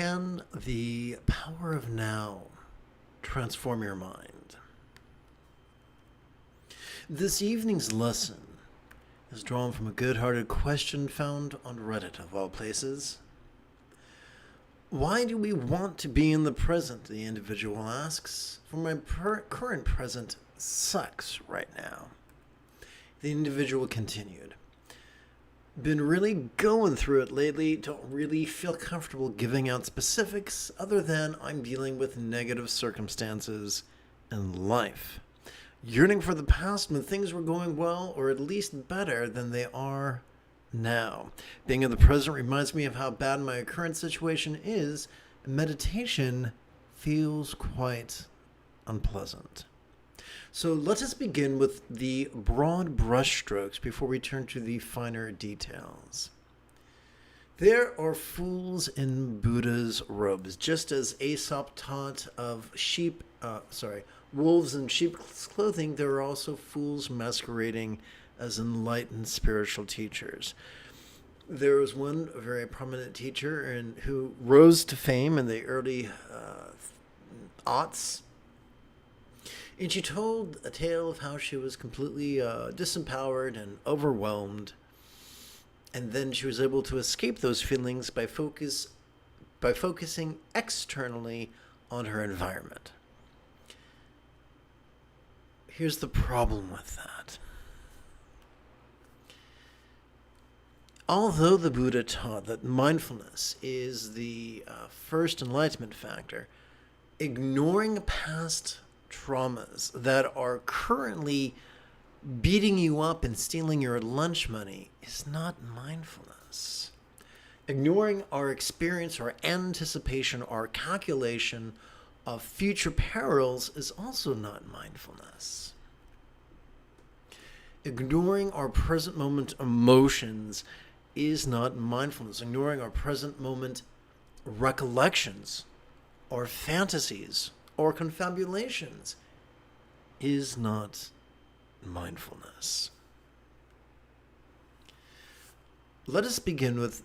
Can the power of now transform your mind? This evening's lesson is drawn from a good-hearted question found on Reddit, of all places. Why do we want to be in the present? The individual asks. For my current present sucks right now. The individual continued. Been really going through it lately. Don't really feel comfortable giving out specifics other than I'm dealing with negative circumstances in life. Yearning for the past when things were going well, or at least better than they are now. Being in the present reminds me of how bad my current situation is. Meditation feels quite unpleasant. So let us begin with the broad brushstrokes before we turn to the finer details. There are fools in Buddha's robes, just as Aesop taught of wolves in sheep's clothing. There are also fools masquerading as enlightened spiritual teachers. There was one very prominent teacher who rose to fame in the early aughts. And she told a tale of how she was completely disempowered and overwhelmed. And then she was able to escape those feelings by focusing externally on her environment. Here's the problem with that. Although the Buddha taught that mindfulness is the first enlightenment factor, ignoring past traumas that are currently beating you up and stealing your lunch money is not mindfulness. Ignoring our experience, our anticipation, our calculation of future perils is also not mindfulness. Ignoring our present moment emotions is not mindfulness. Ignoring our present moment recollections or fantasies or confabulations is not mindfulness. Let us begin with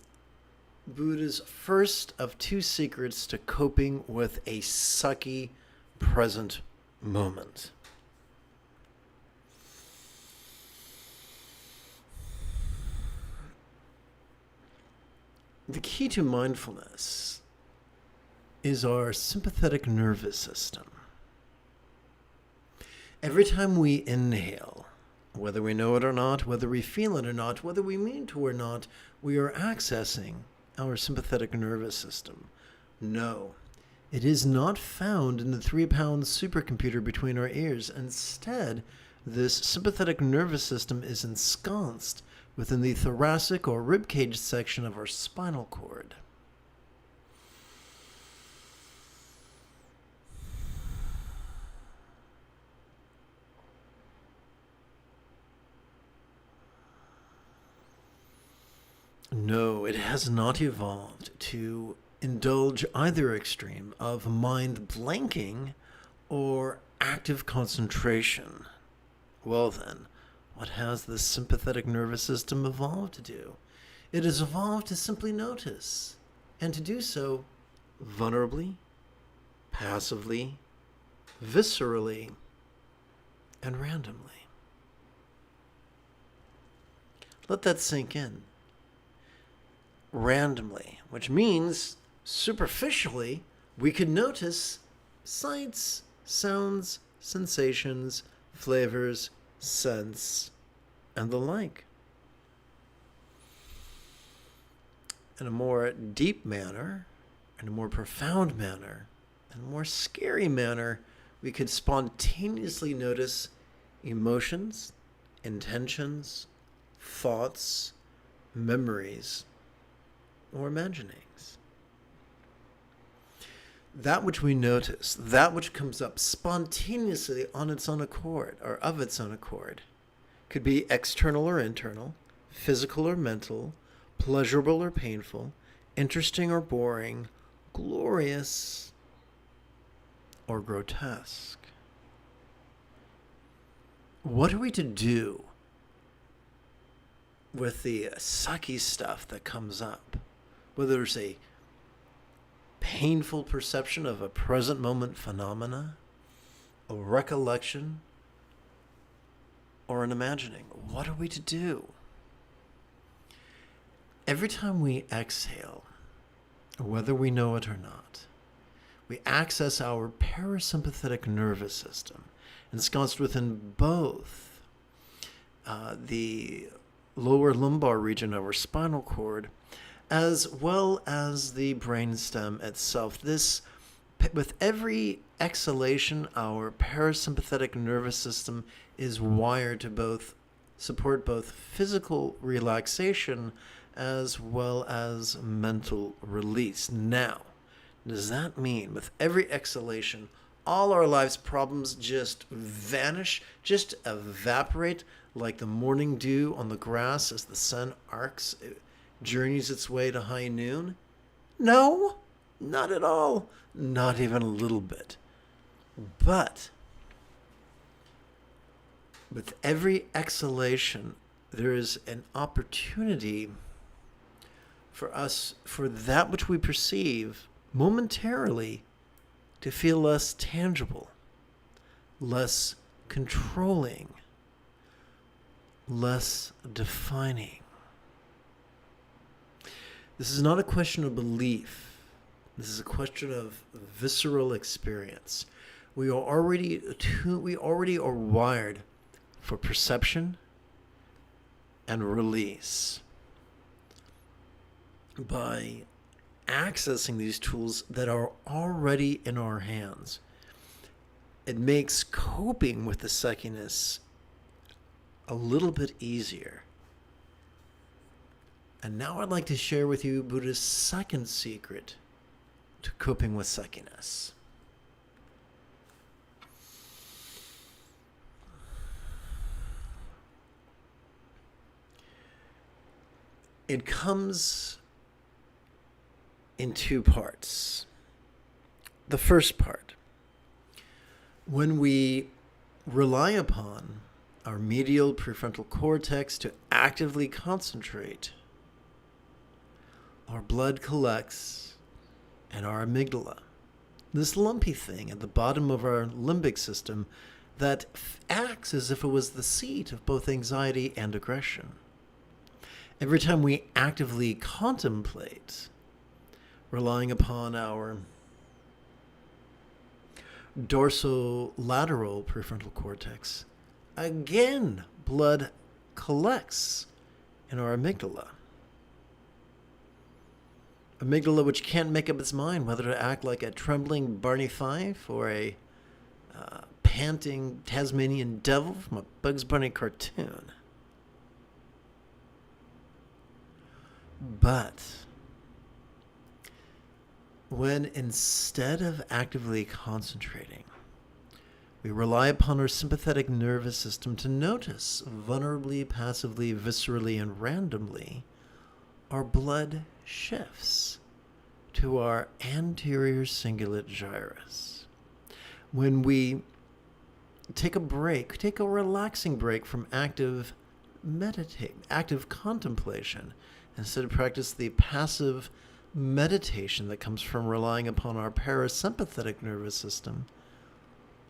Buddha's first of two secrets to coping with a sucky present moment. The key to mindfulness is our sympathetic nervous system. Every time we inhale, whether we know it or not, whether we feel it or not, whether we mean to or not, we are accessing our sympathetic nervous system. No, it is not found in the 3-pound supercomputer between our ears. Instead, this sympathetic nervous system is ensconced within the thoracic or ribcage section of our spinal cord. No, it has not evolved to indulge either extreme of mind blanking or active concentration. Well then, what has the sympathetic nervous system evolved to do? It has evolved to simply notice, and to do so vulnerably, passively, viscerally, and randomly. Let that sink in. Randomly, which means superficially we could notice sights, sounds, sensations, flavors, scents, and the like. In a more deep manner, in a more profound manner, in a more scary manner, we could spontaneously notice emotions, intentions, thoughts, memories, or imaginings. That which we notice, that which comes up spontaneously on its own accord, or of its own accord, could be external or internal, physical or mental, pleasurable or painful, interesting or boring, glorious or grotesque. What are we to do with the sucky stuff that comes up? Whether it's a painful perception of a present moment phenomena, a recollection, or an imagining. What are we to do? Every time we exhale, whether we know it or not, we access our parasympathetic nervous system, ensconced within both the lower lumbar region of our spinal cord, as well as the brainstem itself. With every exhalation, our parasympathetic nervous system is wired to support both physical relaxation as well as mental release. Now, does that mean with every exhalation, all our life's problems just vanish, just evaporate like the morning dew on the grass as the sun journeys its way to high noon? No, not at all. Not even a little bit. But with every exhalation, there is an opportunity for that which we perceive momentarily to feel less tangible, less controlling, less defining. This is not a question of belief. This is a question of visceral experience. We already are wired for perception and release by accessing these tools that are already in our hands. It makes coping with the suckiness a little bit easier. And now I'd like to share with you Buddha's second secret to coping with suckiness. It comes in two parts. The first part, when we rely upon our medial prefrontal cortex to actively concentrate, our blood collects and our amygdala, this lumpy thing at the bottom of our limbic system that acts as if it was the seat of both anxiety and aggression. Every time we actively contemplate, relying upon our dorsolateral prefrontal cortex, again, blood collects in our amygdala. Amygdala, which can't make up its mind whether to act like a trembling Barney Fife or a panting Tasmanian devil from a Bugs Bunny cartoon. But when instead of actively concentrating, we rely upon our sympathetic nervous system to notice vulnerably, passively, viscerally, and randomly, our blood shifts to our anterior cingulate gyrus. When we take a relaxing break from active contemplation, instead of practice the passive meditation that comes from relying upon our parasympathetic nervous system,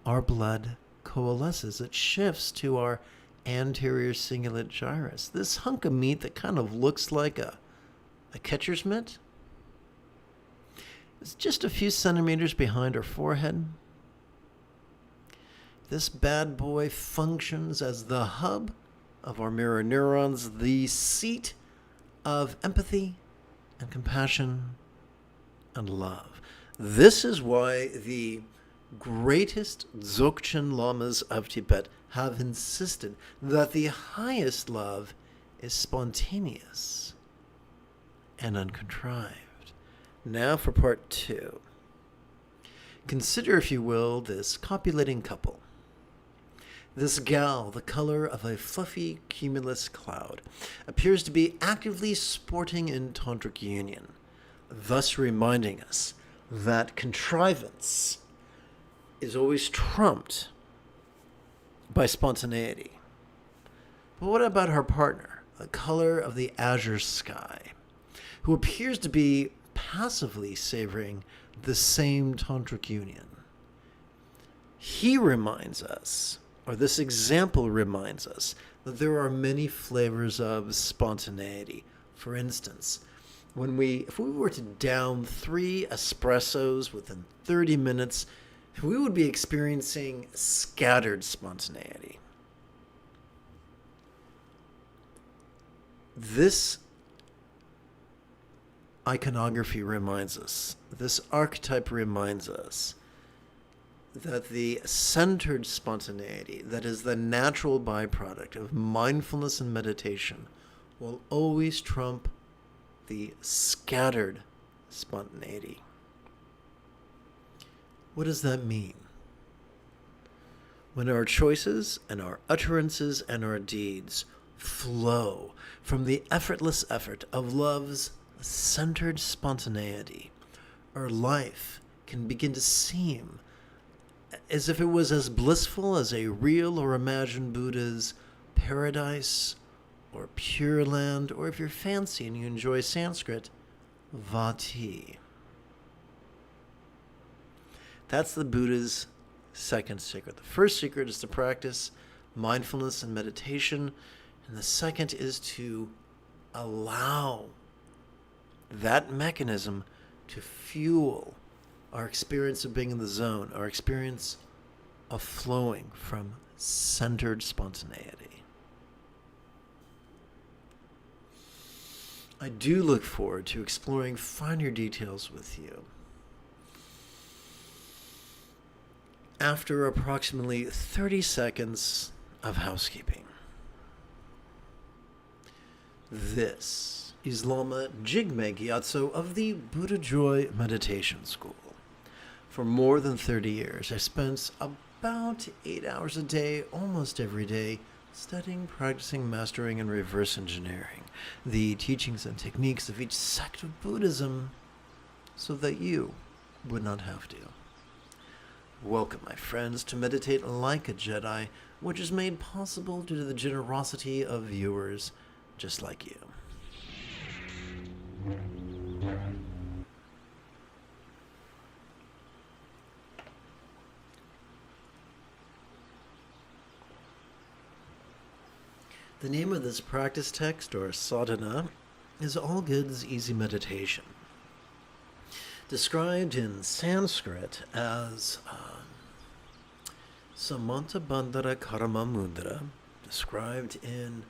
our blood coalesces. It shifts to our anterior cingulate gyrus. This hunk of meat that kind of looks like a catcher's mitt. It's just a few centimeters behind our forehead. This bad boy functions as the hub of our mirror neurons, the seat of empathy and compassion and love. This is why the greatest Dzogchen lamas of Tibet have insisted that the highest love is spontaneous and uncontrived. Now for part 2. Consider, if you will, this copulating couple. This gal, the color of a fluffy cumulus cloud, appears to be actively sporting in tantric union, thus reminding us that contrivance is always trumped by spontaneity. But what about her partner, the color of the azure sky, who appears to be passively savoring the same tantric union. He reminds us, or this example reminds us, that there are many flavors of spontaneity. For instance, if we were to down 3 espressos within 30 minutes, we would be experiencing scattered spontaneity. This iconography reminds us, this archetype reminds us that the centered spontaneity that is the natural byproduct of mindfulness and meditation will always trump the scattered spontaneity. What does that mean? When our choices and our utterances and our deeds flow from the effortless effort of love's centered spontaneity, our life can begin to seem as if it was as blissful as a real or imagined Buddha's paradise or Pure Land, or if you're fancy and you enjoy Sanskrit, Vati. That's the Buddha's second secret. The first secret is to practice mindfulness and meditation, and the second is to allow that mechanism to fuel our experience of being in the zone, our experience of flowing from centered spontaneity. I do look forward to exploring finer details with you. After approximately 30 seconds of housekeeping. This is Lama Jigme Gyatso of the Buddha Joy Meditation School. For more than 30 years, I spent about 8 hours a day, almost every day, studying, practicing, mastering, and reverse engineering the teachings and techniques of each sect of Buddhism so that you would not have to. Welcome, my friends, to Meditate Like a Jedi, which is made possible due to the generosity of viewers just like you. The name of this practice text, or sadhana, is All Good's Easy Meditation, described in Sanskrit as Samanta Bandhara Karma Mudra, described in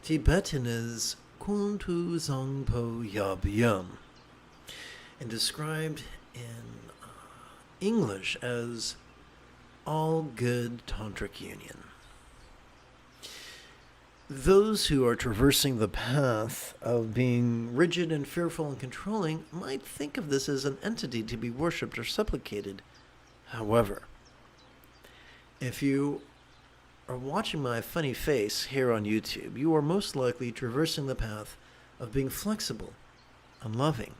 Tibetan as Kuntu Zangpo Yabhyam, and described in English as All Good Tantric Union. Those who are traversing the path of being rigid and fearful and controlling might think of this as an entity to be worshipped or supplicated. However, if you are watching my funny face here on YouTube, you are most likely traversing the path of being flexible and loving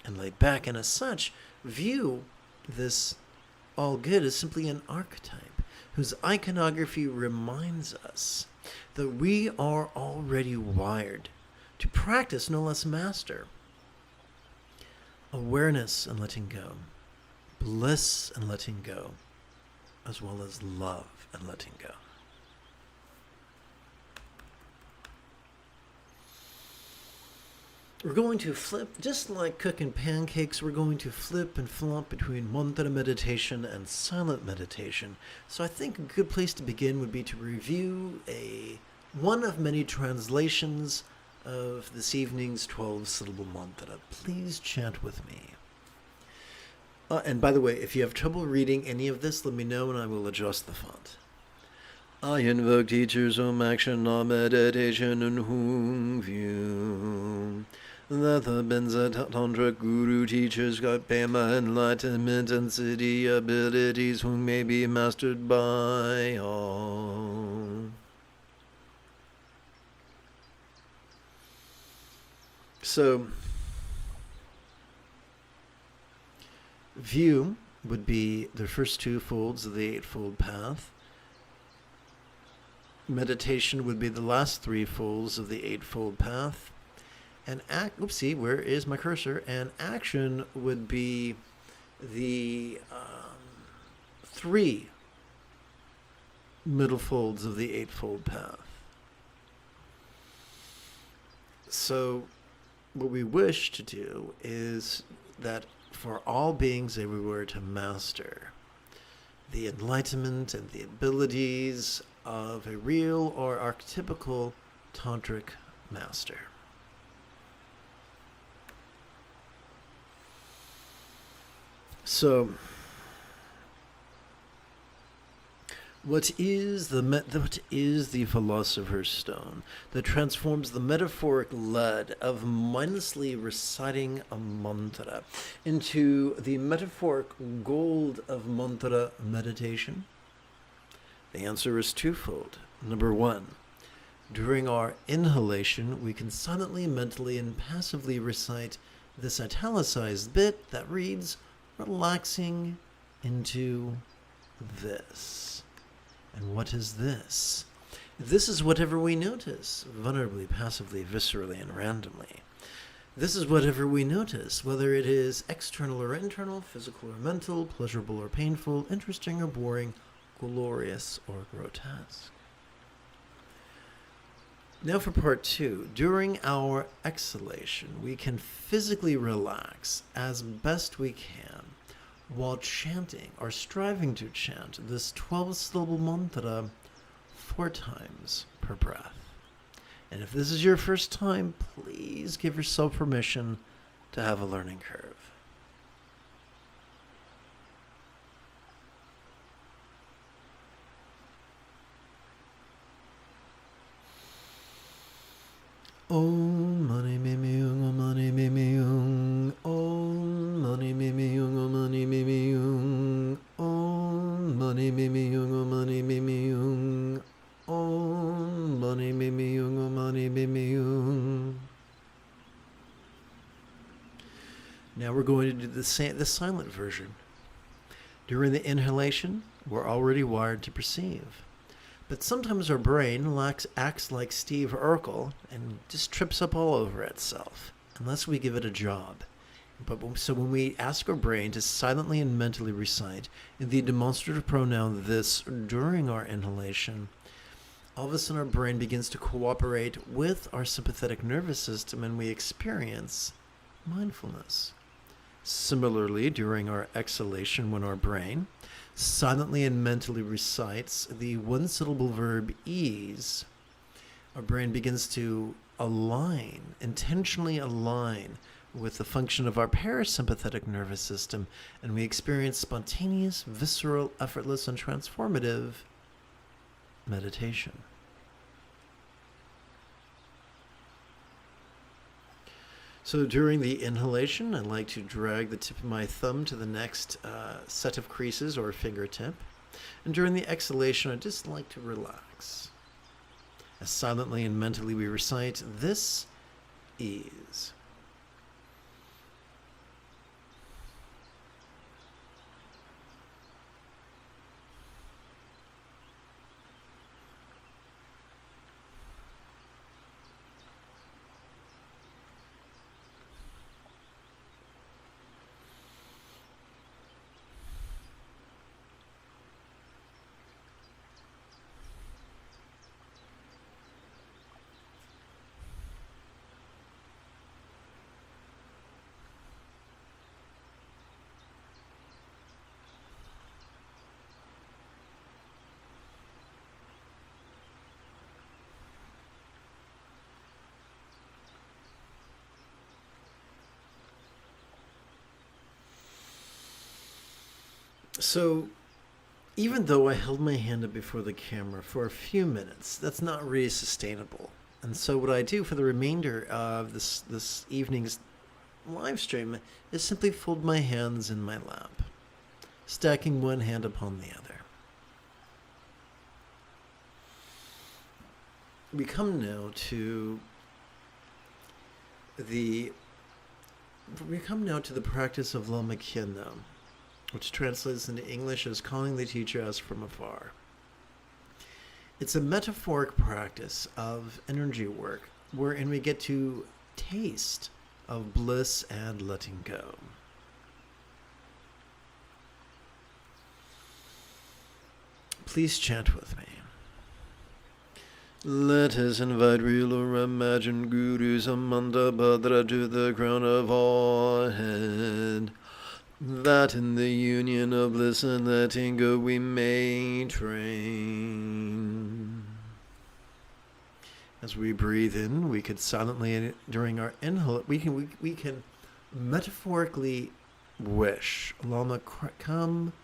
and laid back, and as such, view this all good as simply an archetype whose iconography reminds us that we are already wired to practice, no less master, awareness and letting go, bliss and letting go, as well as love and letting go. We're going to flip, just like cooking pancakes, we're going to flip and flop between mantra meditation and silent meditation. So I think a good place to begin would be to review one of many translations of this evening's 12-syllable mantra. Please chant with me. And by the way, if you have trouble reading any of this, let me know and I will adjust the font. I invoke teachers whom action, not meditation, and whom view that the Benza Tantra Guru teachers got Pema enlightenment and siddhi abilities whom may be mastered by all. So, view would be the first 2 folds of the Eightfold Path. Meditation would be the last 3 folds of the Eightfold Path. And oopsie, where is my cursor? And action would be the 3 middle folds of the eightfold path. So what we wish to do is that for all beings everywhere to master the enlightenment and the abilities of a real or archetypical tantric master. So, what is the Philosopher's Stone that transforms the metaphoric lead of mindlessly reciting a mantra into the metaphoric gold of mantra meditation? The answer is twofold. Number 1, during our inhalation, we can silently, mentally, and passively recite this italicized bit that reads, relaxing into this. And what is this? This is whatever we notice, vulnerably, passively, viscerally, and randomly. This is whatever we notice, whether it is external or internal, physical or mental, pleasurable or painful, interesting or boring, glorious or grotesque. Now for part 2. During our exhalation, we can physically relax as best we can while chanting or striving to chant this 12-syllable mantra 4 times per breath. And if this is your first time, please give yourself permission to have a learning curve. Om mani mimi yung, om mani mimi yung, om mani mimi yung, om mani mimi yung, om mani mimi yung, om mani mimi yung, om mani mimi yung, om mani mimi yung. Now we're going to do the silent version. During the inhalation, we're already wired to perceive. But sometimes our brain acts like Steve Urkel and just trips up all over itself, unless we give it a job. So when we ask our brain to silently and mentally recite the demonstrative pronoun this during our inhalation, all of a sudden our brain begins to cooperate with our sympathetic nervous system and we experience mindfulness. Similarly, during our exhalation, when our brain silently and mentally recites the 1-syllable verb ease, our brain begins to intentionally align with the function of our parasympathetic nervous system, and we experience spontaneous, visceral, effortless, and transformative meditation. So during the inhalation, I like to drag the tip of my thumb to the next set of creases or fingertip. And during the exhalation, I just like to relax. As silently and mentally we recite this ease. So, even though I held my hand up before the camera for a few minutes, that's not really sustainable. And so what I do for the remainder of this evening's live stream is simply fold my hands in my lap, stacking one hand upon the other. We come now to the practice of Lama, which translates into English as calling the teacher as from afar. It's a metaphoric practice of energy work wherein we get to taste of bliss and letting go. Please chant with me. Let us invite real or imagined Guru Samanta to the crown of our head, that in the union of bliss and letting go we may train. As we breathe in, we could silently, during our inhale, we can metaphorically wish Lama come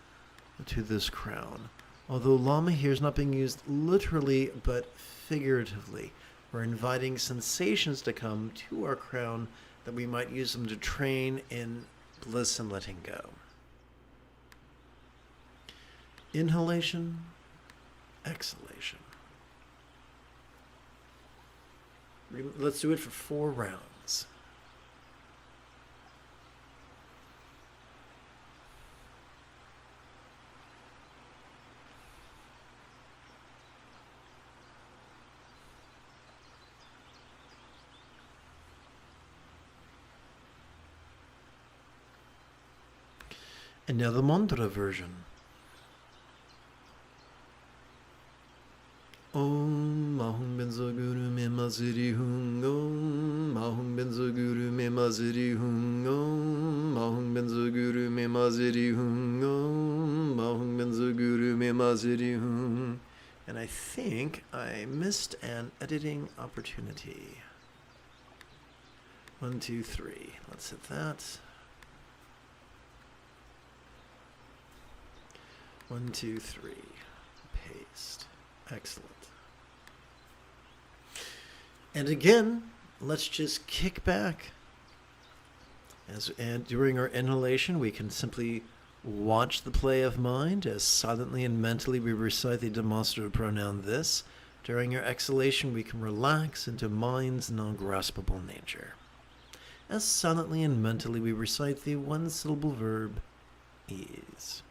to this crown. Although Lama here is not being used literally, but figuratively. We're inviting sensations to come to our crown that we might use them to train in bliss and letting go. Inhalation, exhalation. Let's do it for 4 rounds. And now the mantra version. Om Mahum Benzo Guru Me Maziri Hung Om Mahum Benzo Guru Me Maziri Hung Om Mahum Benzo Guru Me Maziri Hung Om Mahum Benzo Guru Me Maziri Hung. And I think I missed an editing opportunity. 1, 2, 3. Let's hit that. 1, 2, 3. Paste. Excellent. And again, let's just kick back. And during our inhalation, we can simply watch the play of mind as silently and mentally we recite the demonstrative pronoun this. During our exhalation, we can relax into mind's non-graspable nature. As silently and mentally we recite the one-syllable verb is.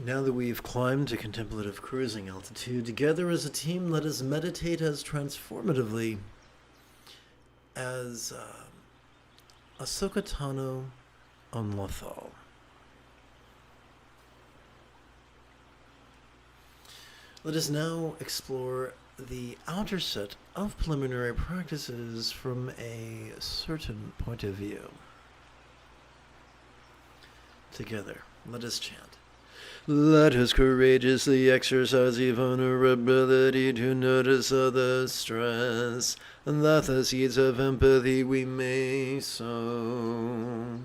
Now that we've climbed to contemplative cruising altitude, together as a team, let us meditate as transformatively as Ahsoka Tano on Lothal. Let us now explore the outer set of preliminary practices from a certain point of view. Together, let us chant. Let us courageously exercise the vulnerability to notice others' stress, and that the seeds of empathy we may sow.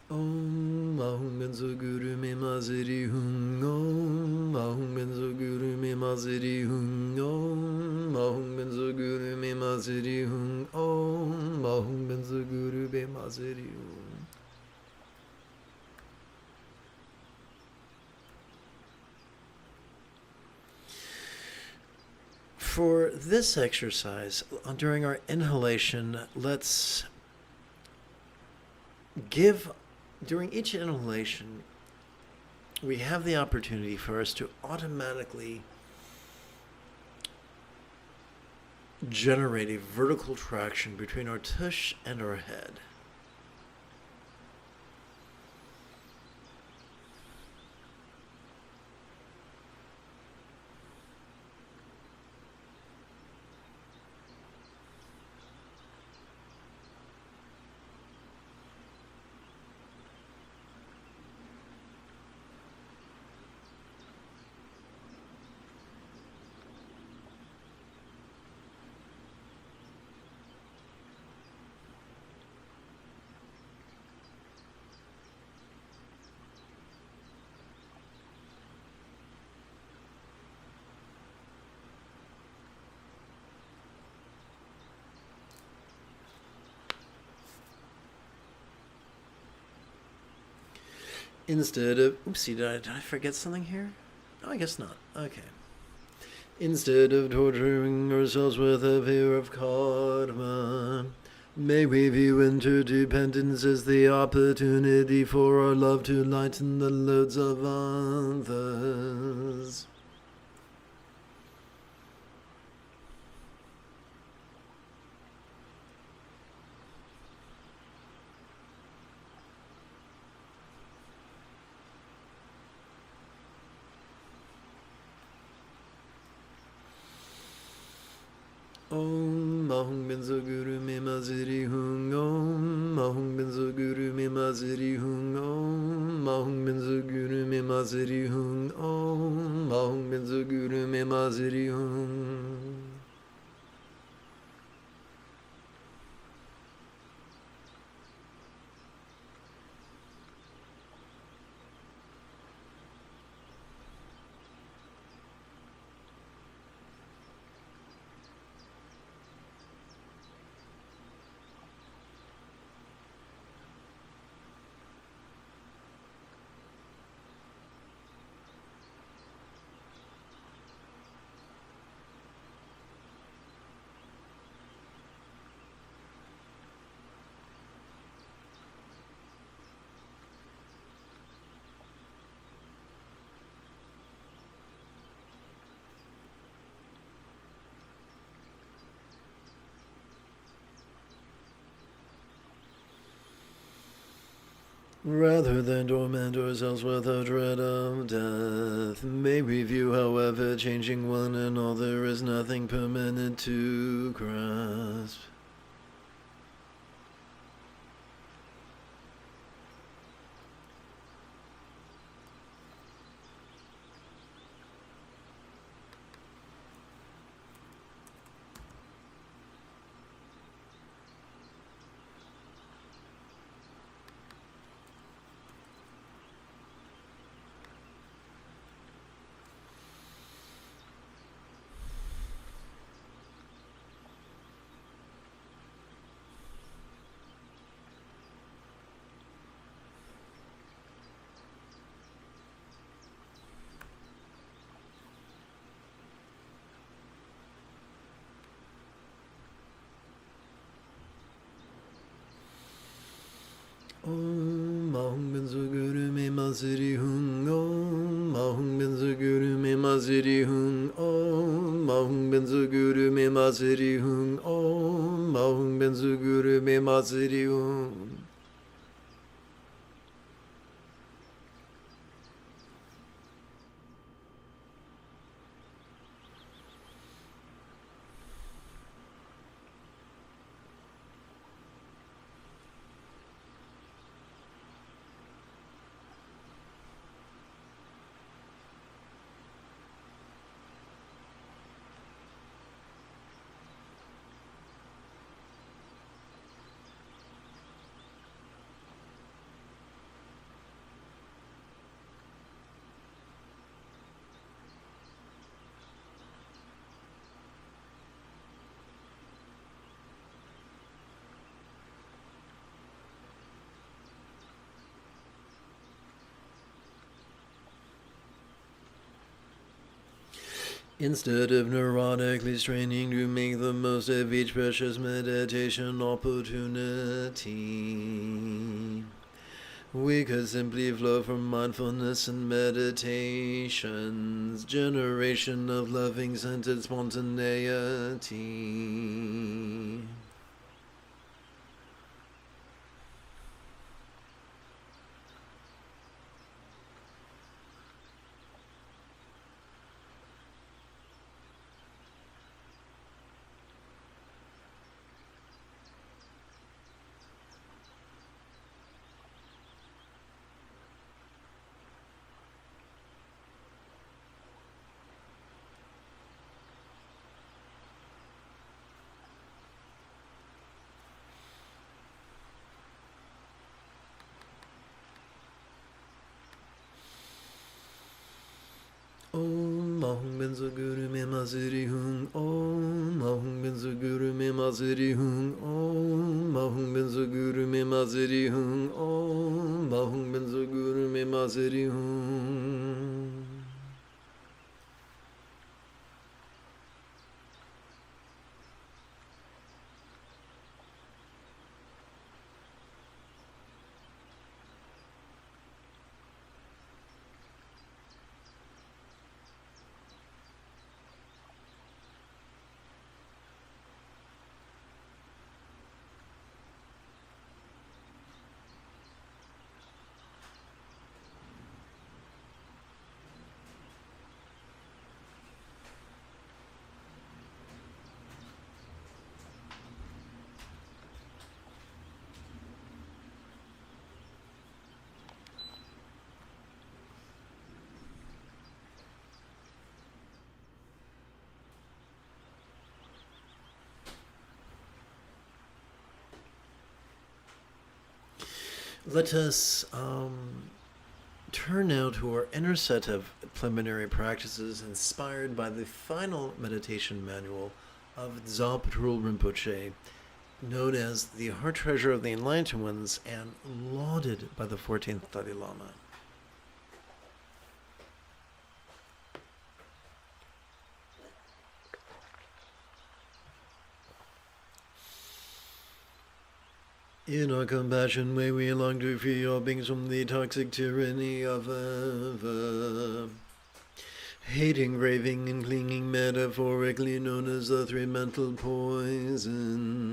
Om Ahum Benzo Guru Me Maziri Hung Om Ahum Benzo Guru Me Maziri Hung Om Ahum Benzo Guru Me Maziri Hung Om Ahum Benzo Guru Me Maziri Hung. For this exercise, during our inhalation, let's give, during each inhalation, we have the opportunity for us to automatically generate a vertical traction between our tush and our head. Instead of, oopsie, did I forget something here? No, I guess not. Okay. Instead of torturing ourselves with a fear of karma, may we view interdependence as the opportunity for our love to lighten the loads of others. Om Mahung Benzo Guru Me Maziri Hung Om Mahung Benzo Guru Me Maziri Hung Om Mahung Benzo Guru Me Maziri Hung Om Mahung Benzo Guru Me Maziri Hung. Rather than torment ourselves with a dread of death, may we view how ever-changing one and all there is nothing permanent to grasp. Om Mahung Benzo Guru Me Maziri Hung Om Mahung Benzo Guru Me Maziri Hung Om Mahung Benzo Guru Me Maziri Hung Om Mahung Benzo Guru Me Maziri Hung. Instead of neurotically straining to make the most of each precious meditation opportunity, we could simply flow from mindfulness and meditation's generation of loving centered spontaneity. Om Mahum Benzo Guru Me Maziri Hung. Om Mahum Benzo Guru Me Maziri Hung. Om Mahum Benzo Guru Me Maziri Hung. Om Mahum Benzo Guru Me Maziri Hung. Let us turn now to our inner set of preliminary practices inspired by the final meditation manual of Dzogchen Rinpoche, known as the Heart Treasure of the Enlightened Ones and lauded by the 14th Dalai Lama. In our compassion, may we long to free all beings from the toxic tyranny of hating, raving, and clinging, metaphorically known as the three mental poisons.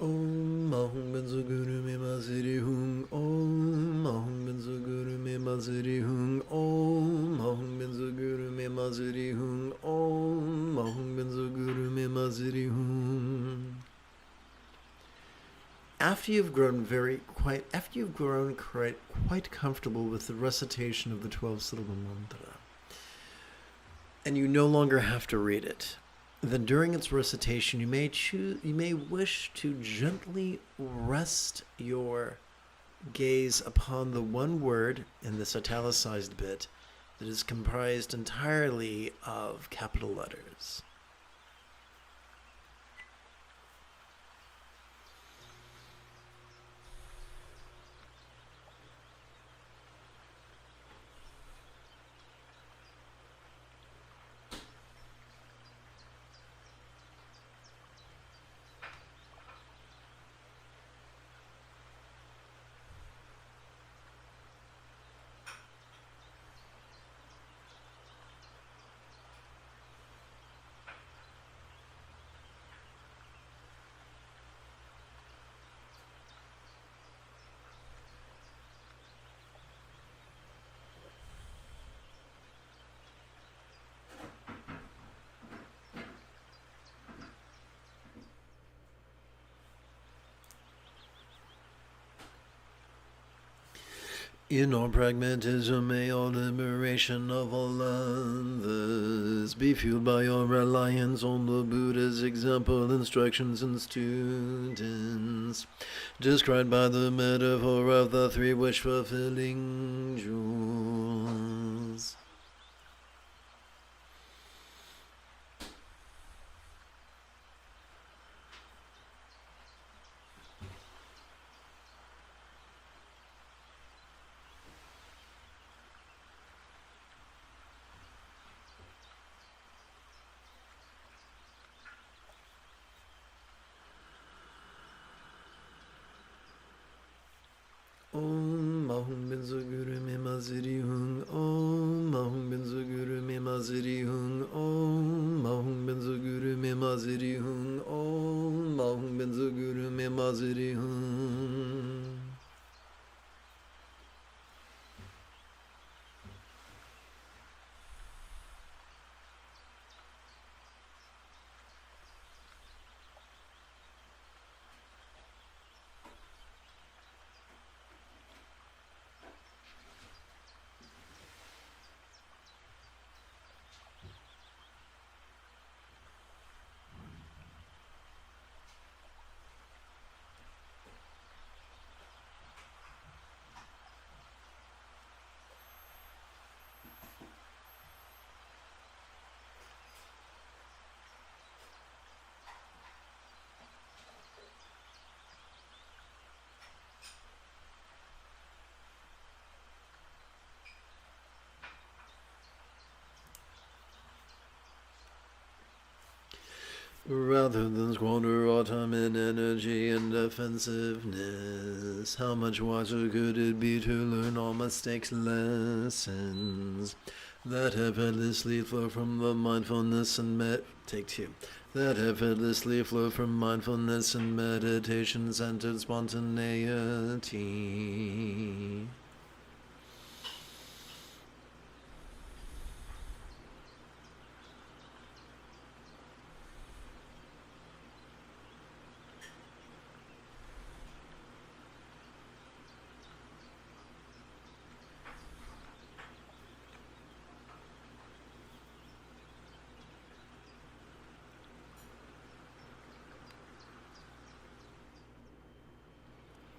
Om Mahum Benzo Guru Me Maziri Hung. Om Mahum Benzo Guru Me Maziri Hung. Om Mahum Benzo Guru Me Maziri Hung. Om Mahum Benzo Guru Me Maziri Hung. After you've grown quite comfortable with the recitation of the 12-syllable mantra, and you no longer have to read it, then during its recitation you may wish to gently rest your gaze upon the one word in this italicized bit that is comprised entirely of capital letters. In all pragmatism, may all liberation of all others be fueled by your reliance on the Buddha's example, instructions, and students, described by the metaphor of the three wish-fulfilling jewels. Om Mahum Benzo Guru Me Maziri Hung. Om Mahum Benzo Guru Me Maziri Hung. Om Mahum Benzo Guru Me Maziri Hung. Om Mahum Benzo Guru Me Maziri Hung. Rather than squander our time and energy in defensiveness, how much wiser could it be to learn all mistakes lessons that effortlessly flow from the mindfulness and that effortlessly flow from mindfulness and meditation-centered spontaneity.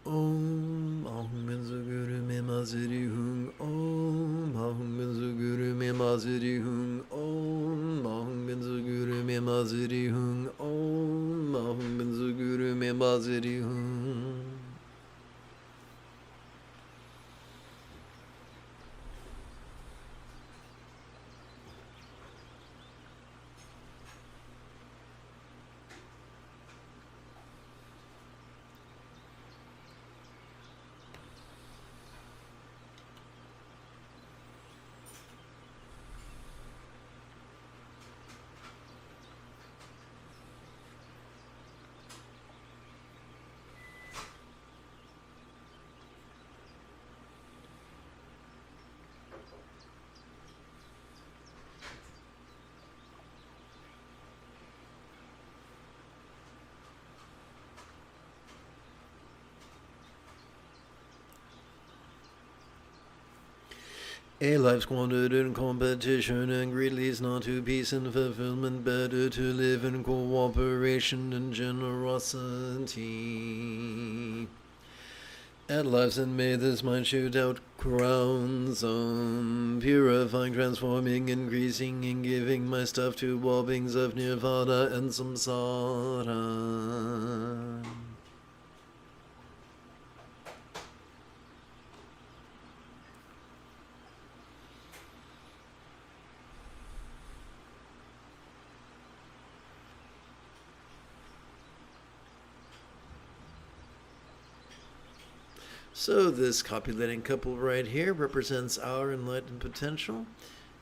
Om Ahum Benzo Guru Me Maziri Hung. Om Ahum Benzo Guru Me Maziri Hung. Om Ahum Benzo Guru Me Maziri Hung. Om Ahum Benzo Guru Me Maziri Hung. A life squandered in competition and greed leads not to peace and fulfillment. Better to live in cooperation and generosity. At lives and may this mind shoot out crowns on, purifying, transforming, increasing, and giving my stuff to all beings of nirvana and samsara. So this copulating couple right here represents our enlightened potential,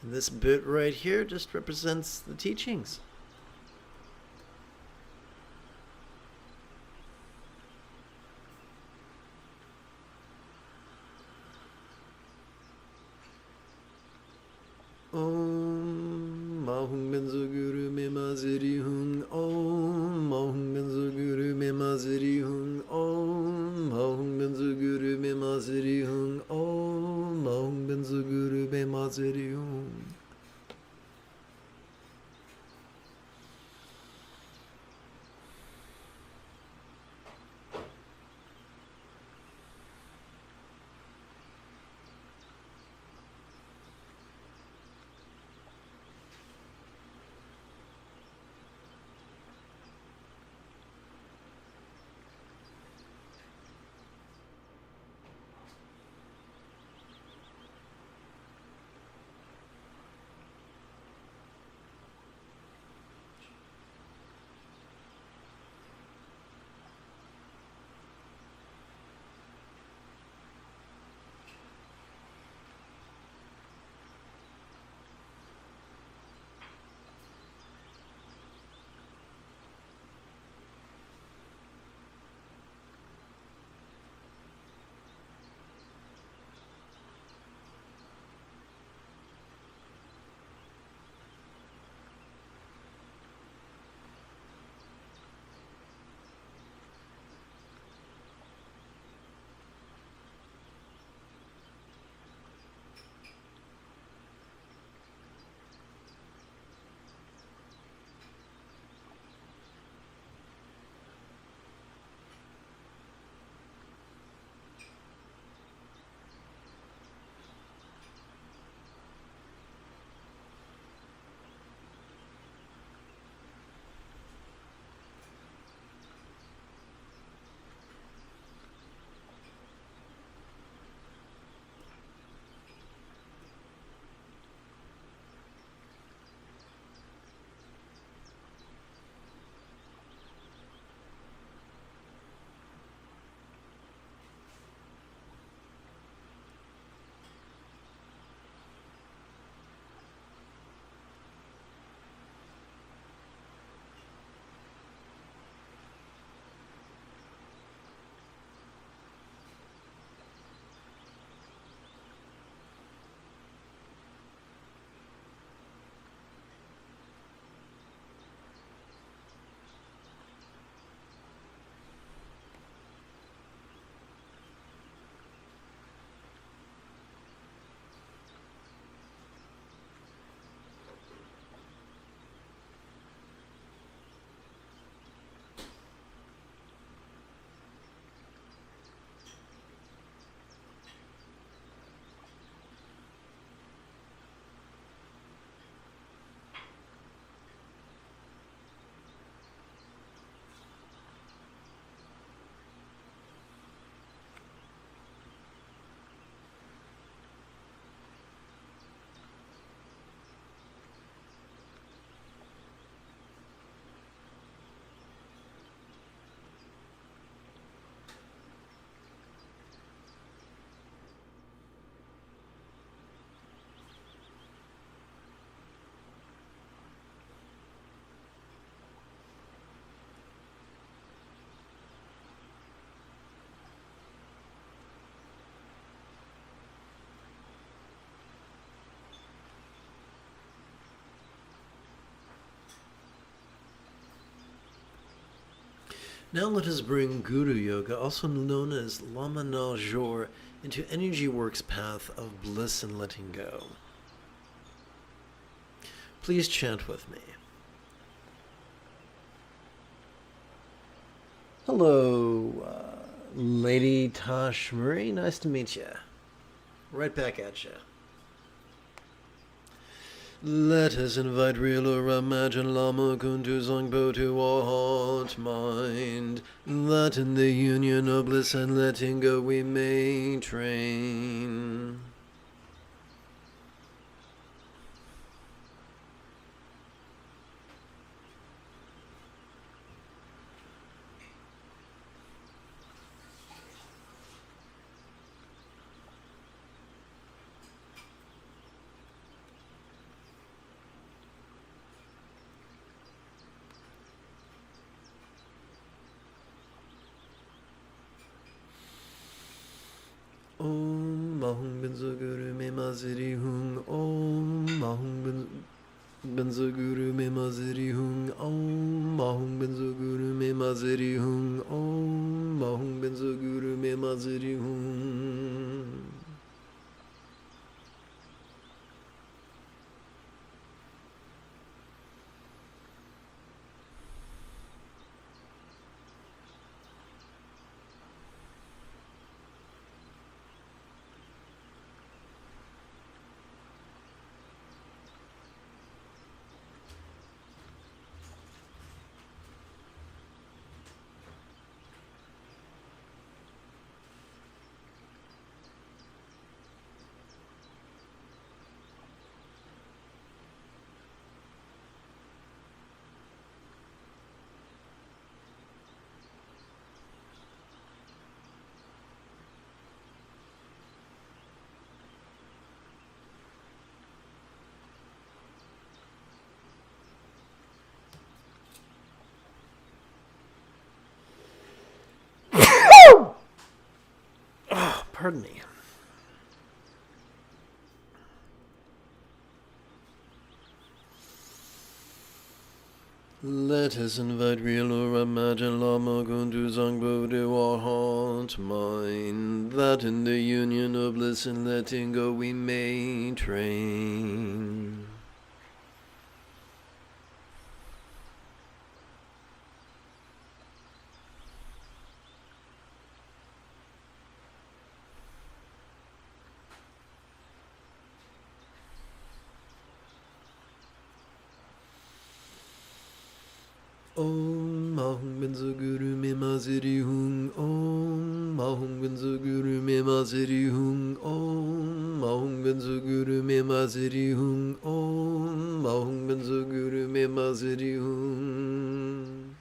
and this bit right here just represents the teachings. Om Mahum Benzo Guru Me Maziri Hung. Om Mahum Benzo Guru Me Maziri Hung. Om Mahum Benzo Guru Me Maziri Hung. Om maziri hung. Now let us bring Guru Yoga, also known as Lama Jor, into Energy Work's path of bliss and letting go. Please chant with me. Hello, Lady Tosh Murray. Nice to meet you. Right back at you. Let us invite real or imagine Lama Kuntu Zongpo to our heart mind, that in the union of bliss and letting go we may train. Om Mahum Benzo Guru Me Maziri Hung. Om Mahum Benzo Guru Me Maziri Hung. Om Mahum Benzo Guru Me Maziri Hung. Om Mahum Benzo Guru Me Maziri Hung. Pardon me. Let us invite real or imagined Lama Kundu Zangbo to our heart mind, that in the union of bliss and letting go we may train. Om Mahung Benzo Guru Me Maziri Hung Om Mahung Benzo Guru Me Maziri Hung Om Mahung Benzo Guru Me Maziri Hung Om Mahung Benzo Guru Me Maziri Hung.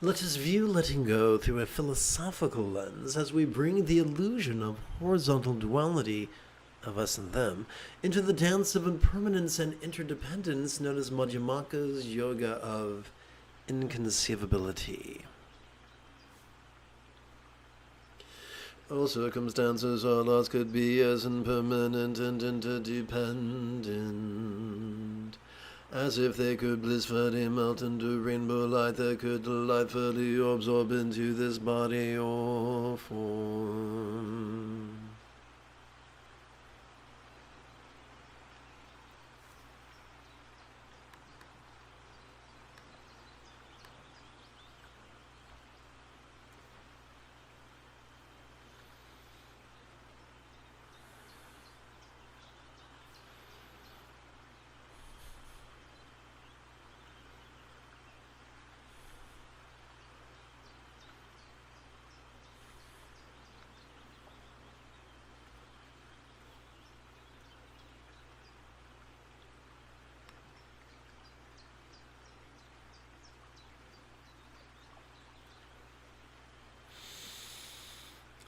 Let us view letting go through a philosophical lens as we bring the illusion of horizontal duality of us and them into the dance of impermanence and interdependence known as Madhyamaka's yoga of inconceivability. All circumstances are lost could be as impermanent and interdependent, as if they could blissfully melt into rainbow light that could delightfully absorb into this body or form.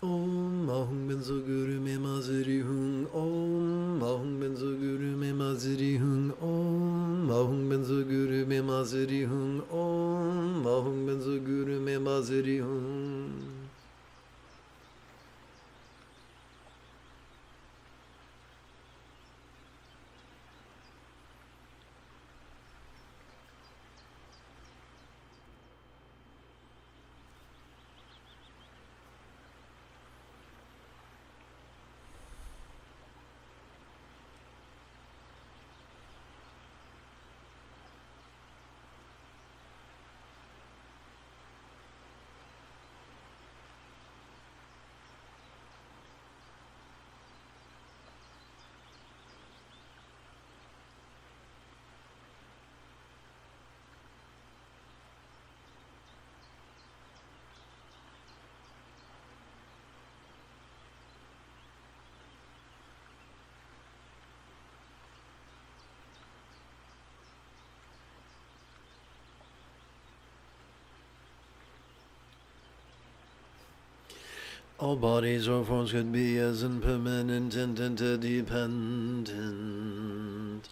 Om Ahum Benzo Guru Me Maziri Hung. Om Ahum Benzo Guru Me Maziri Hung. Om Ahum Benzo Guru Me Maziri Hung. Om Ahum Benzo Guru Me Maziri Hung. All bodies or forms could be as impermanent and interdependent,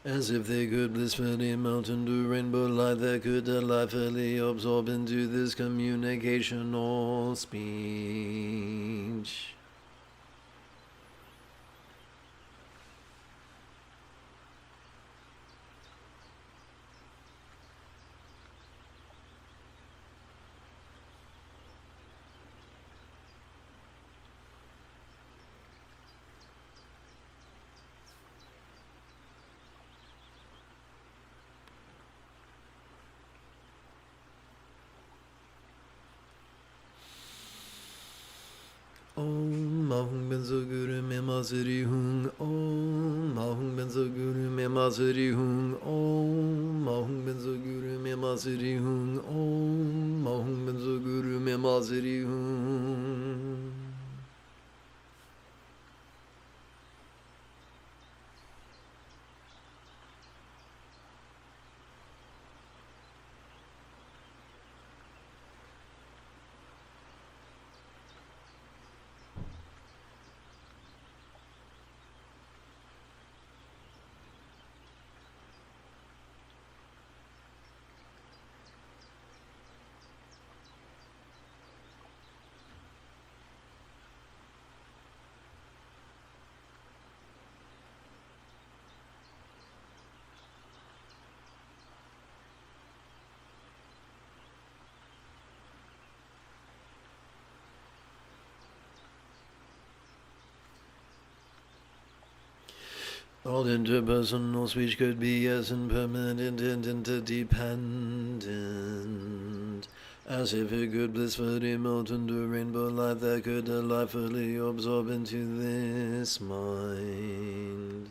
as if they could blissfully melt into rainbow light that could delightfully absorb into this communication or speech. Om Ahum Benzo Guru Me Maziri Hung. Om Ahum Benzo Guru Me Maziri Hung. Om Ahum Benzo Guru Me Maziri Hung. Om Ahum Benzo Guru Me Maziri Hung. All interpersonal speech could be as impermanent and interdependent, as if it could blissfully melt into rainbow light that could delightfully absorb into this mind.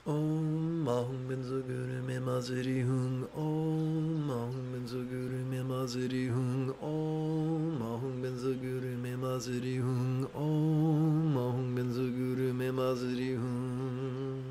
Om Ahum Benzo Guru Me Maziri Hung. Om Ahum Benzo Guru Me Maziri Hung. Om Ahum Benzo Guru Me Maziri Hung. Om Ahum Benzo Guru Me Maziri Hung.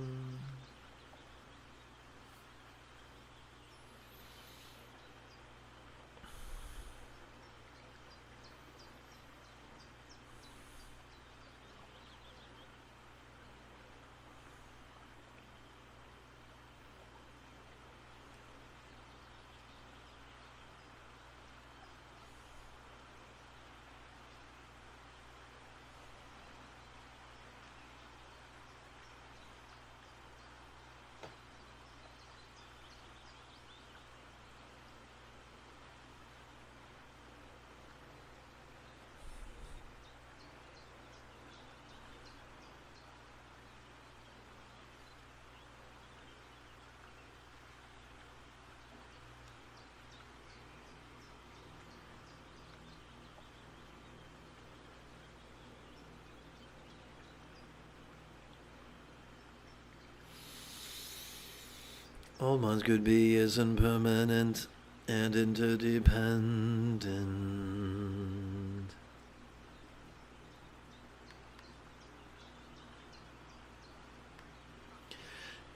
All minds could be as impermanent and interdependent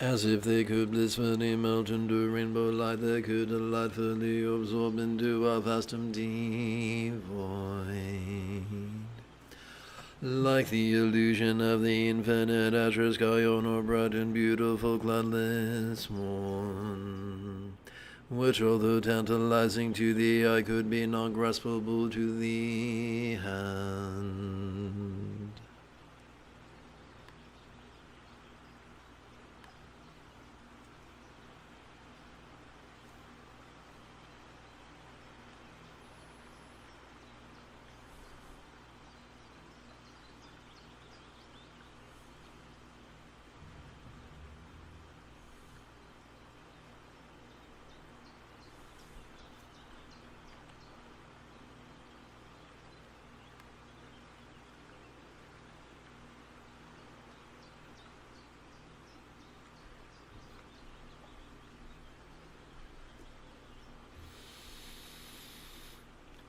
as if they could blissfully melt into rainbow light that could delightfully absorb into our vast empty void. Like the illusion of the infinite azure sky on a bright and beautiful cloudless morn, which although tantalizing to the eye could be not graspable to the hand.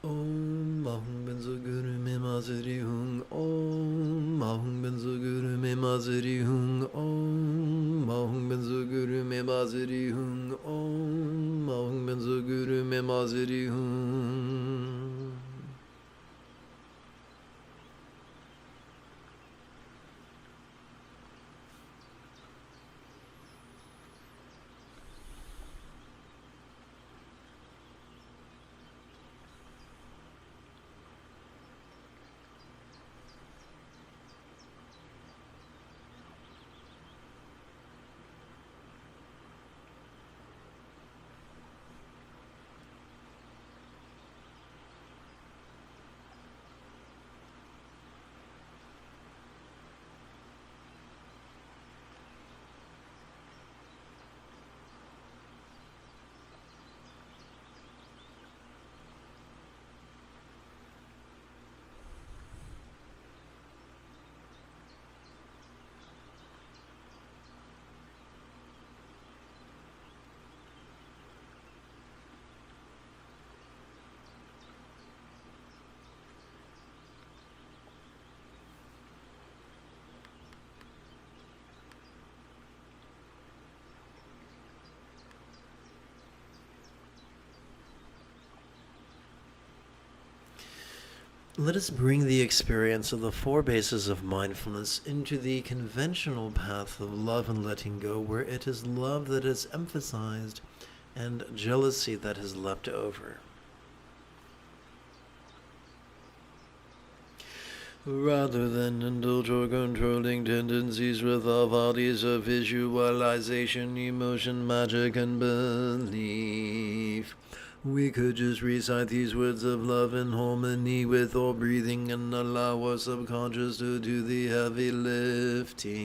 Om Mahum Benzo Guru Me Mazari Hung. Om Mahum Benzo Guru Me Mazari Hung. Om Mahum Benzo Guru Me Mazari Hung. Om Mahum Benzo Guru Me Mazari Hung. Let us bring the experience of the four bases of mindfulness into the conventional path of love and letting go, where it is love that is emphasized and jealousy that is left over. Rather than indulge or controlling tendencies with our bodies of visualization, emotion, magic, and belief, we could just recite these words of love in harmony with our breathing and allow our subconscious to do the heavy lifting.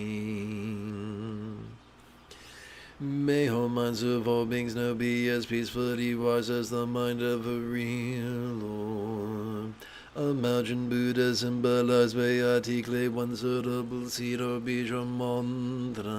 May all minds of all beings now be as peacefully wise as the mind of a real Lord. Imagine Buddha symbolized by articulate one syllable seed or bija mantra.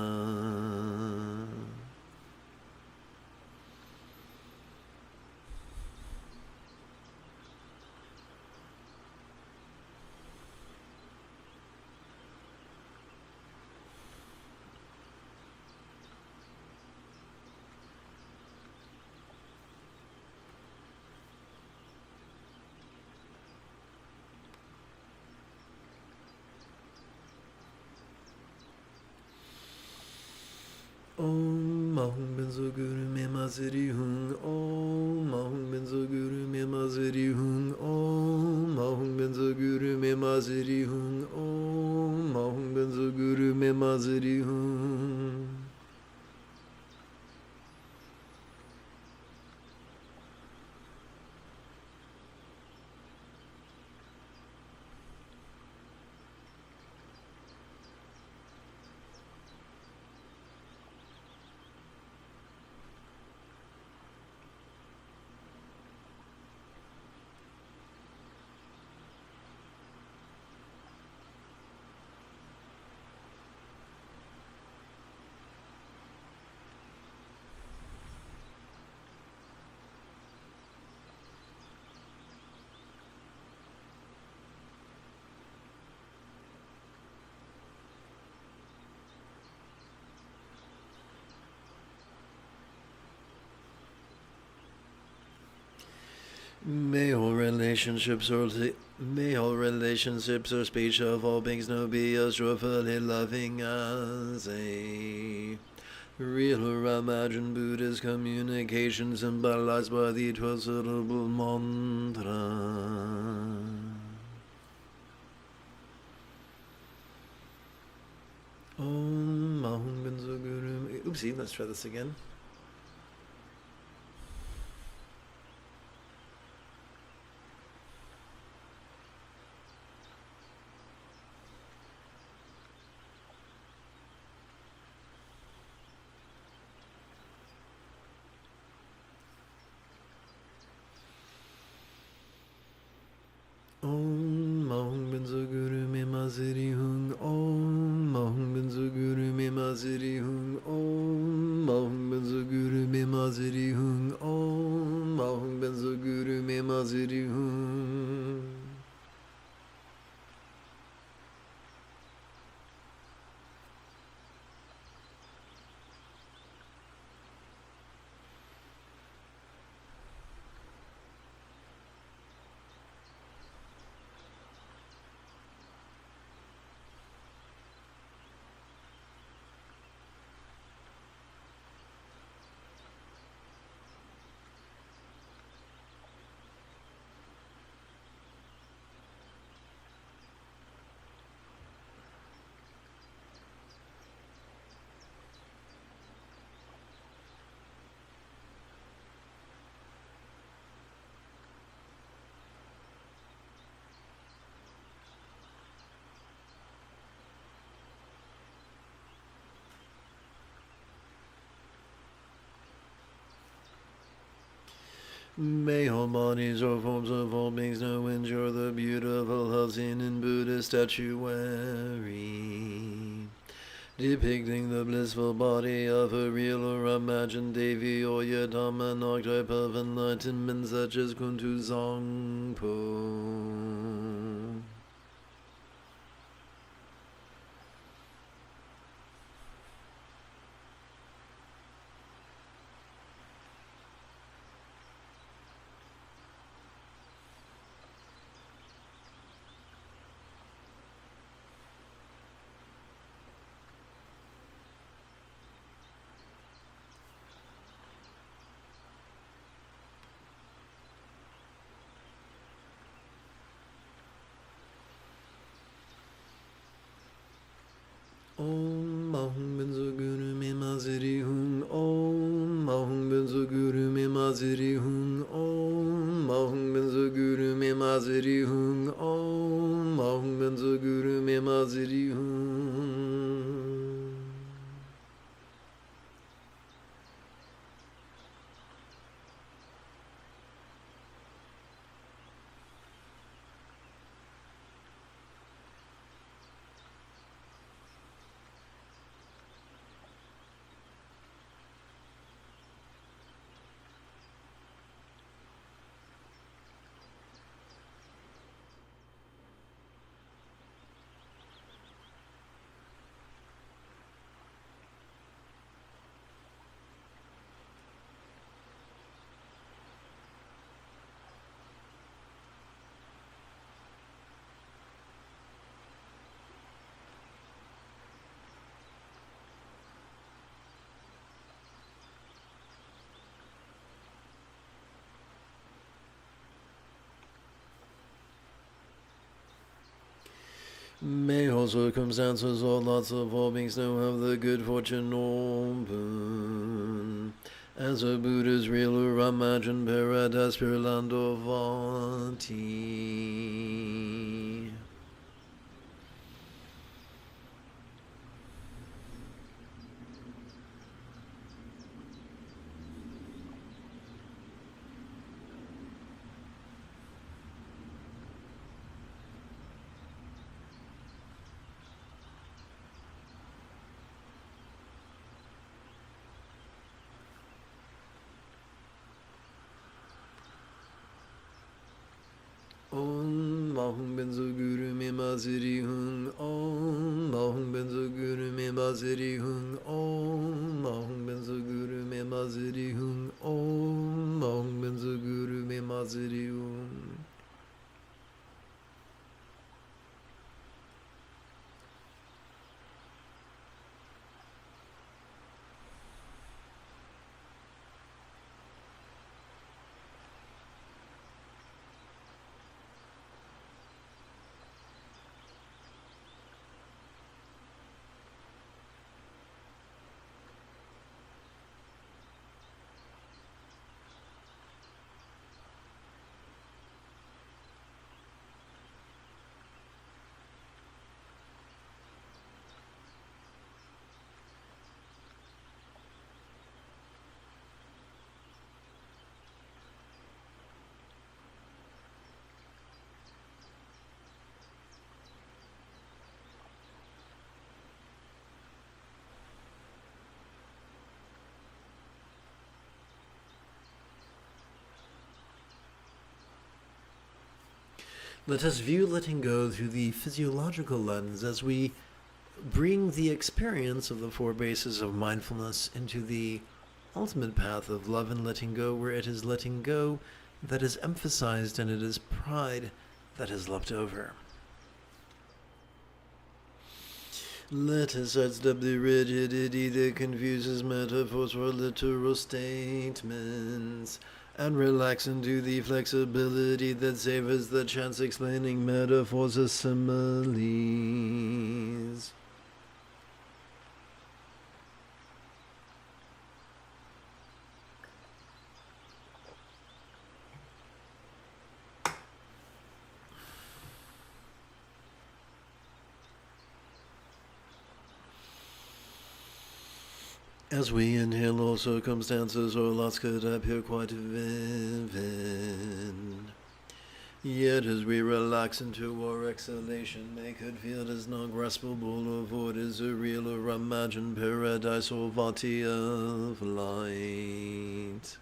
Om Mahum Benzo Guru Me Mazari Hung. Om Mahum Benzo Guru Me Mazari Hung. Om Mahum Benzo Guru Me Mazari Hung. Om Mahum Benzo Guru Me Mazari Hung. Male relationships or speech of all beings no be as joyfully loving as a real or imagined Buddhist communication symbolized by the 12 syllable mantra. Om Mahum Benzo Guru. Oopsie, let's try this again. Om Mahum Benzo Guru Me Maziri Hung. Om Mahum Benzo Guru Me Maziri Hung. Om Mahum Benzo Guru Me Maziri Hung. Om Mahum Benzo Guru Me Maziri Hung. May all bodies or forms of all beings know and endure the beautiful health seen in Buddhist statuary, depicting the blissful body of a real or imagined Devi or Yadam, an archetype of enlightenment such as Kuntu Zangpo. Om Mahum Benzo Guru Me Maziri Hung. Om Mahum Benzo Guru Me Maziri Hung. Om Mahum Benzo Guru Me Maziri Hung. Om Mahum Benzo Guru Me Maziri Hung. May all circumstances or lots of all beings know have the good fortune or boon, as a Buddha's real or imagined paradise, pure land of Vati. Om Mahum Benzo Guru Me Maziri Hung. Om Mahum Benzo Guru Me Maziri Hung. Om Mahum Benzo Guru Me Maziri Hung. Om Mahum Benzo Guru guru me mazuru. Let us view letting go through the physiological lens as we bring the experience of the four bases of mindfulness into the ultimate path of love and letting go, where it is letting go that is emphasized and it is pride that is left over. Let us sidestep the rigidity that confuses metaphors for literal statements and relax into the flexibility that savors the chance explaining metaphors as similes. As we inhale, all circumstances or lots could appear quite vivid. Yet as we relax into our exhalation, they could feel as non-graspable of what is a real or imagined paradise or vati of light.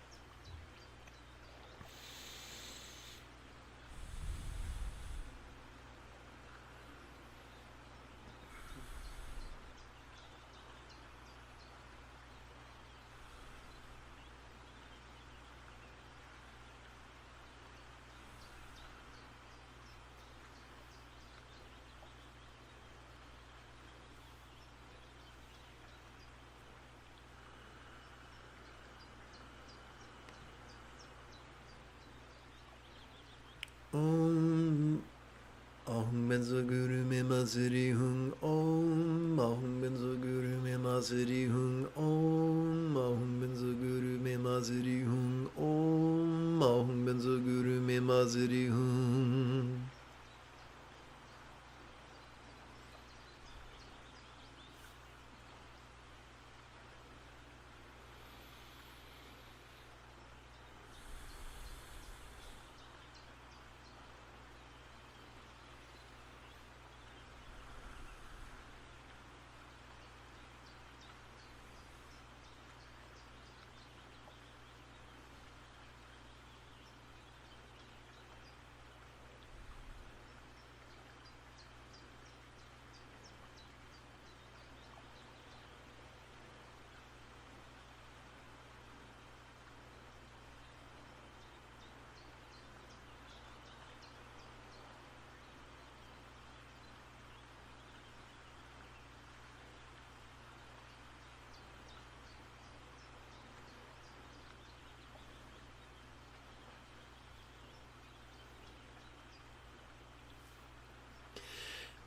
Om Ahum Benzo Guru Me Masiri Hung Om Ahum Benzo Guru Me Masiri Hung Om Ahum Benzo Guru Me Masiri Hung Om Ahum Benzo Guru Me Masiri Hung.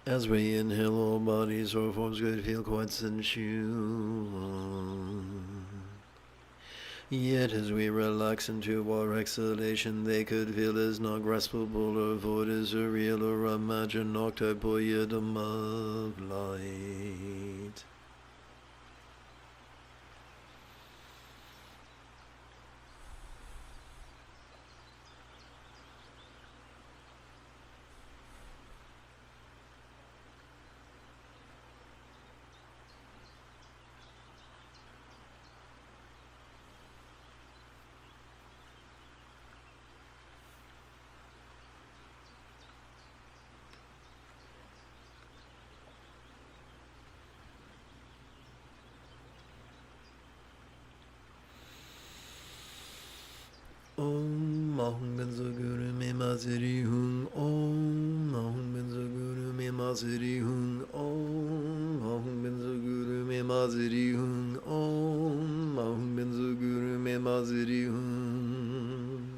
As we inhale, all bodies or forms could feel quite sensual. Yet as we relax into our exhalation, they could feel as not graspable or void as a real or imagined octopoiedom of light. Ahum Benzo Guru Me Maziri Hung Om. Ahum Benzo Guru Me Maziri Hung Om. Ahum Benzo Guru Me Maziri Hung Om. Ahum Benzo Guru Me Maziri Hung.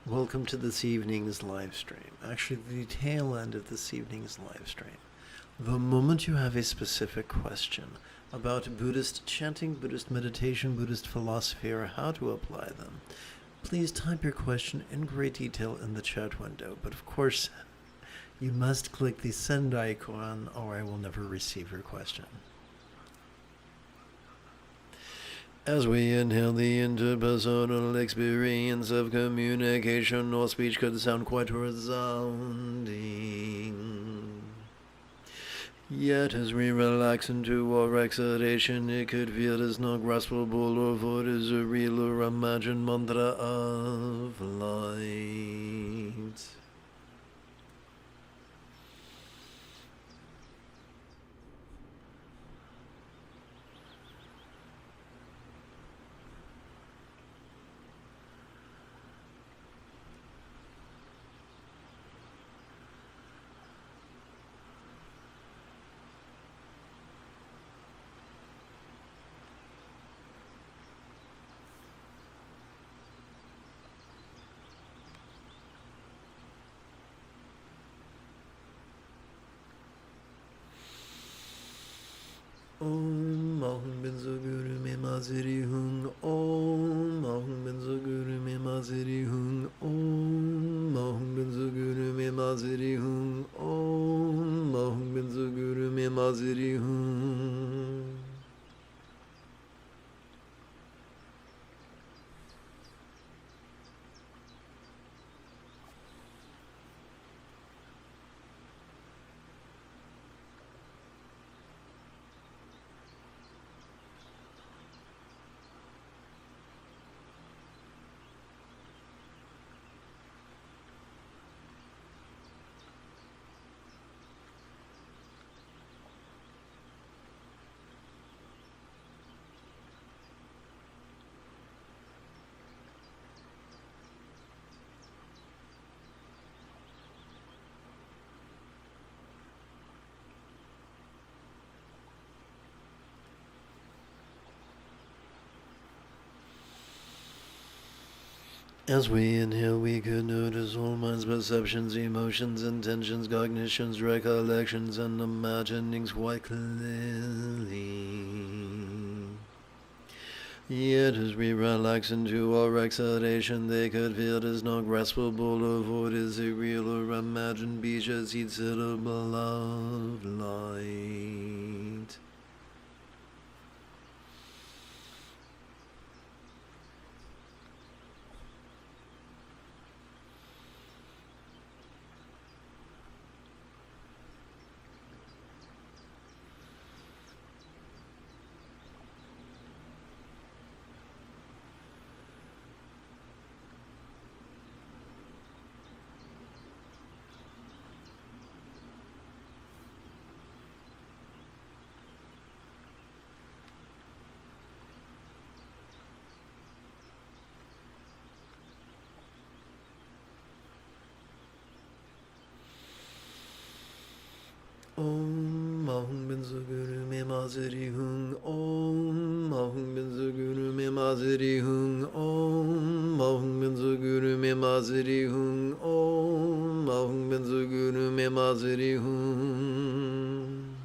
Welcome to this evening's live stream. Actually, the tail end of this evening's live stream. The moment you have a specific question about Buddhist chanting, Buddhist meditation, Buddhist philosophy, or how to apply them, please type your question in great detail in the chat window. But of course, you must click the send icon or I will never receive your question. As we inhale, the interpersonal experience of communication or speech could sound quite resounding. Yet as we relax into our exhalation, it could feel as not graspable or what is a real or imagined mantra of light. Om Ahum Benzo Guru Me Maziri Hung Om Ahum Benzo Guru Me Maziri Hung Om Ahum Benzo Guru Me Maziri Hung Om Ahum Benzo Guru Me Maziri Hung. As we inhale, we could notice all minds, perceptions, emotions, intentions, cognitions, recollections, and imaginings quite clearly. Yet as we relax into our exhalation, they could feel as not graspable of what is a real or imagined bija seeds of beloved light. Om Ahum Benzo Guru Me Maziri Hung Om Ahum Benzo Guru Me Maziri Hung Om Ahum Benzo Guru Me Maziri Hung Om Ahum Benzo Guru Me Maziri Hung.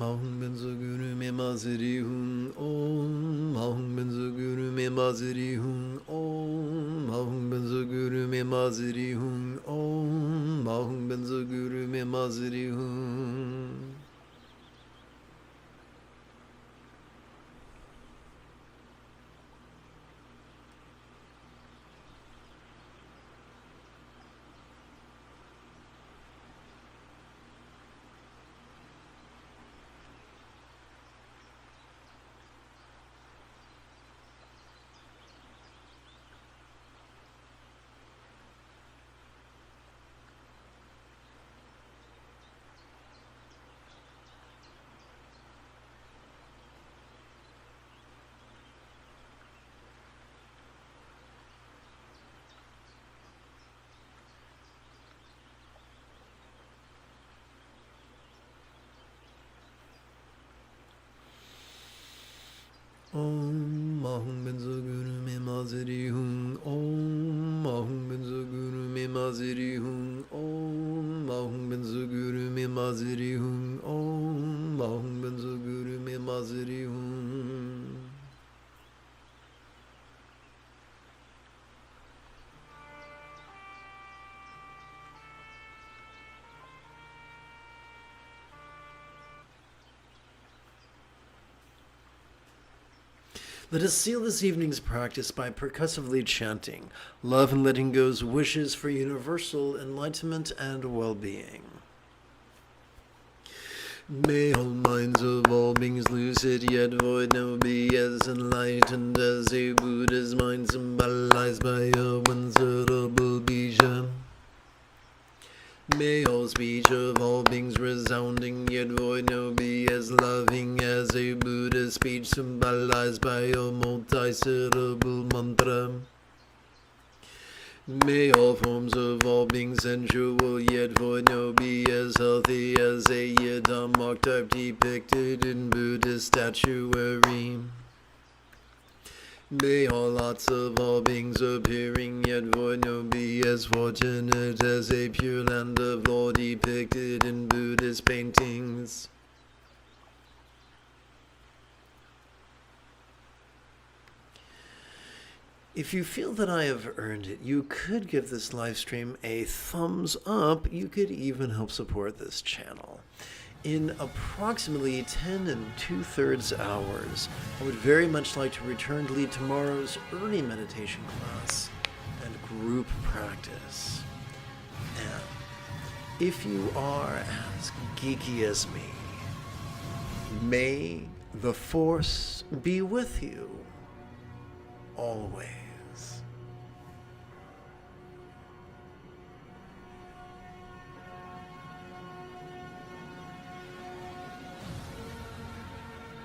Mahum benzo guru me maziri hun. Om mahum benzo guru me maziri hun. Om mahum benzo guru me maziri hun. Om mahum benzo guru me maziri hun. Om mahum benzo guru me maziri hun. Om mahum benzo guru me maziri hun. Om mahum benzo guru me maziri hun. Om mahum benzo guru me maziri hun. Let us seal this evening's practice by percussively chanting love and letting go's wishes for universal enlightenment and well-being. May all minds of all beings lucid yet void now be as enlightened as a Buddha's mind symbolized by a uncertain bija. May all speech of all beings resounding yet void now be as loving as a Buddha's speech symbolized by a multi-syllable mantra. May all forms of all beings sensual yet void now be as healthy as a yidam archetype depicted in Buddhist statuary. May all lots of all beings appearing yet void now be as fortunate as a pure land of law depicted in Buddhist paintings. If you feel that I have earned it, you could give this live stream a thumbs up. You could even help support this channel. In approximately 10 2/3 hours, I would very much like to return to lead tomorrow's early meditation class and group practice. And if you are as geeky as me, may the Force be with you always.